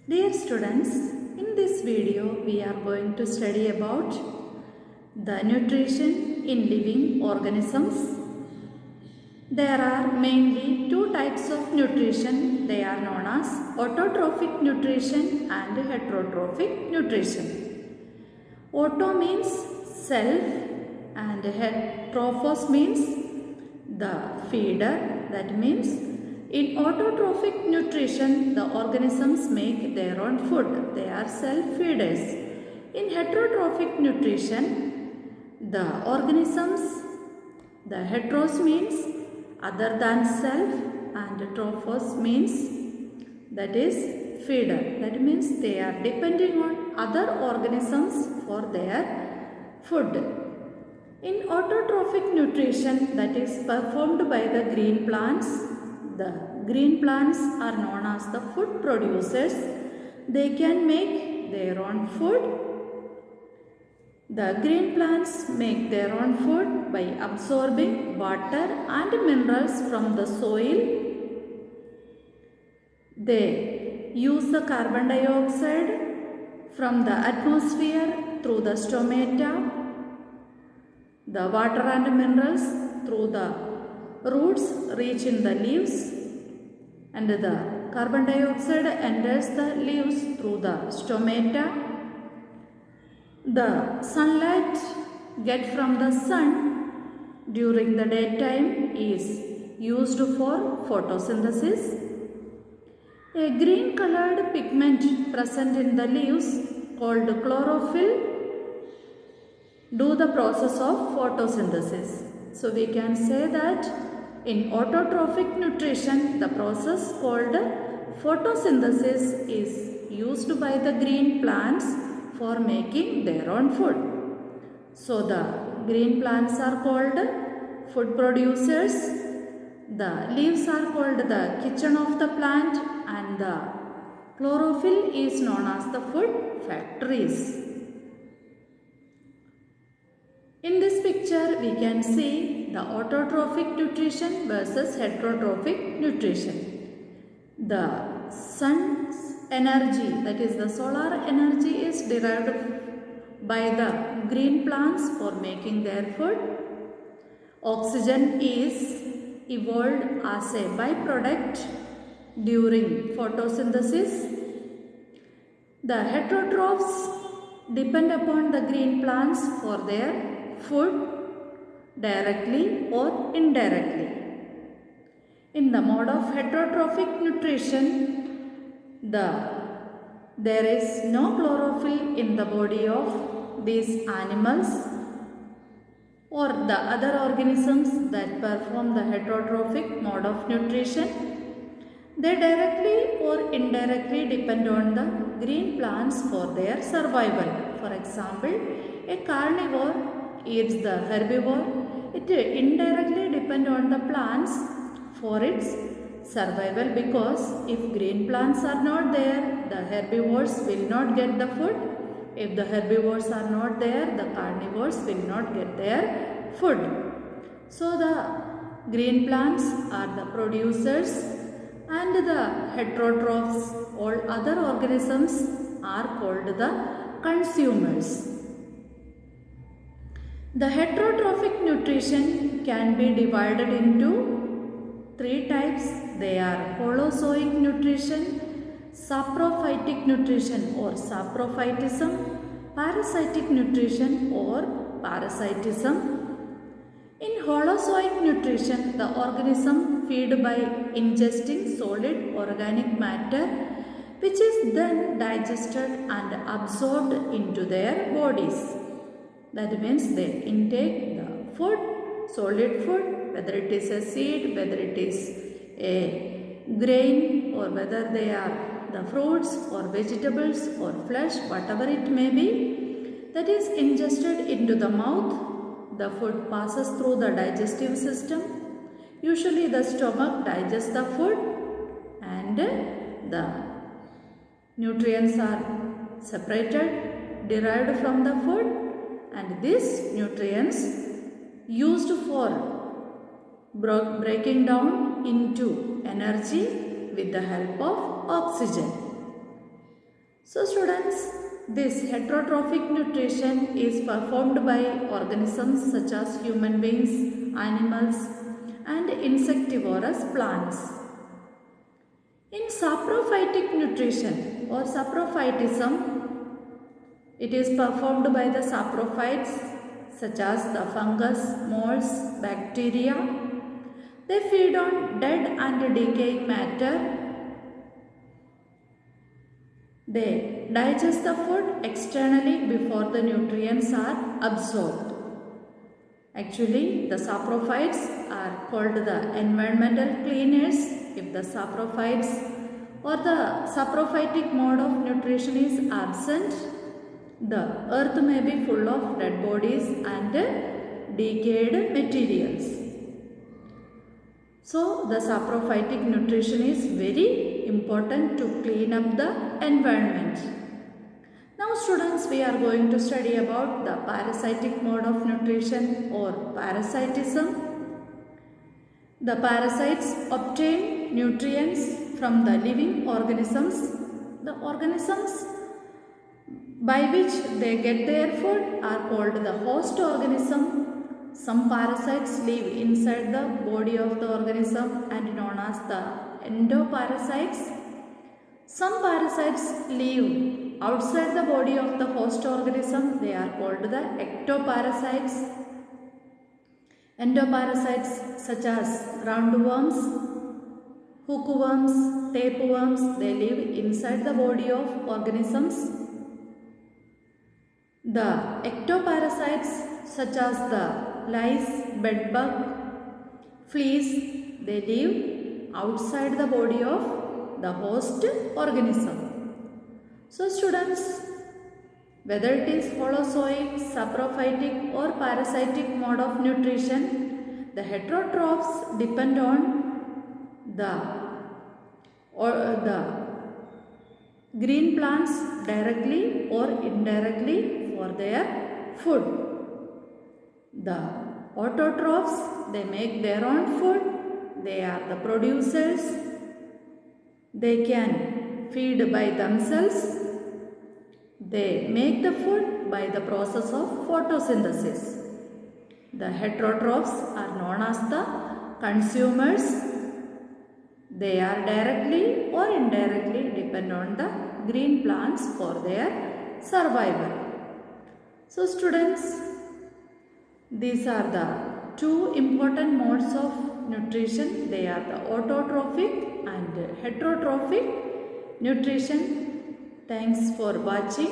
Dear students, in this video we are going to study about the nutrition in living organisms. There are mainly two types of nutrition. They are known as autotrophic nutrition and heterotrophic nutrition. Auto means self and trophos means the feeder. That means in autotrophic nutrition, the organisms make their own food. They are self-feeders. In heterotrophic nutrition, the organisms, the heteros means other than self and trophos means that is feeder. That means they are depending on other organisms for their food. In autotrophic nutrition, that is performed by the green plants, the green plants are known as the food producers. They can make their own food. The green plants make their own food by absorbing water and minerals from the soil. They use the carbon dioxide from the atmosphere through the stomata, the water and minerals through the roots reach in the leaves, and the carbon dioxide enters the leaves through the stomata. The sunlight get from the sun during the daytime is used for photosynthesis. A green colored pigment present in the leaves called chlorophyll do the process of photosynthesis. So we can say that in autotrophic nutrition, the process called photosynthesis is used by the green plants for making their own food. So the green plants are called food producers, the leaves are called the kitchen of the plant, and the chlorophyll is known as the food factories. In this picture, we can see the autotrophic nutrition versus heterotrophic nutrition. The sun's energy, that is the solar energy, is derived by the green plants for making their food. Oxygen is evolved as a byproduct during photosynthesis. The heterotrophs depend upon the green plants for their food directly or indirectly. In the mode of heterotrophic nutrition, there is no chlorophyll in the body of these animals or the other organisms that perform the heterotrophic mode of nutrition. They directly or indirectly depend on the green plants for their survival. For example, a carnivore eats the herbivore. It indirectly depends on the plants for its survival, because if green plants are not there, the herbivores will not get the food. If the herbivores are not there, the carnivores will not get their food. So the green plants are the producers and the heterotrophs, all other organisms, are called the consumers. The heterotrophic nutrition can be divided into three types. They are holozoic nutrition, saprophytic nutrition or saprophytism, parasitic nutrition or parasitism. In holozoic nutrition, the organism feed by ingesting solid organic matter, which is then digested and absorbed into their bodies. That means they intake the food, solid food, whether it is a seed, whether it is a grain, or whether they are the fruits or vegetables or flesh, whatever it may be, that is ingested into the mouth. The food passes through the digestive system. Usually the stomach digests the food and the nutrients are separated, derived from the food, and these nutrients used for breaking down into energy with the help of oxygen. So students, this heterotrophic nutrition is performed by organisms such as human beings, animals and insectivorous plants. In saprophytic nutrition or saprophytism, it is performed by the saprophytes such as the fungus, molds, bacteria. They feed on dead and decaying matter. They digest the food externally before the nutrients are absorbed. Actually, the saprophytes are called the environmental cleaners. If the saprophytes or the saprophytic mode of nutrition is absent, the earth may be full of dead bodies and decayed materials. So, the saprophytic nutrition is very important to clean up the environment. Now students, we are going to study about the parasitic mode of nutrition or parasitism. The parasites obtain nutrients from the living organisms. The organisms by which they get their food are called the host organism. Some parasites live inside the body of the organism and known as the endoparasites. Some parasites live outside the body of the host organism. They are called the ectoparasites. Endoparasites such as roundworms, hookworms, tapeworms, they live inside the body of organisms. The ectoparasites such as the lice, bedbug, fleas, they live outside the body of the host organism. So students, whether it is holozoic, saprophytic or parasitic mode of nutrition, the heterotrophs depend on the green plants directly or indirectly for their food. The autotrophs, they make their own food. They are the producers. They can feed by themselves. They make the food by the process of photosynthesis. The heterotrophs are known as the consumers. They are directly or indirectly depend on the green plants for their survival. So students, these are the two important modes of nutrition. They are the autotrophic and heterotrophic nutrition. Thanks for watching.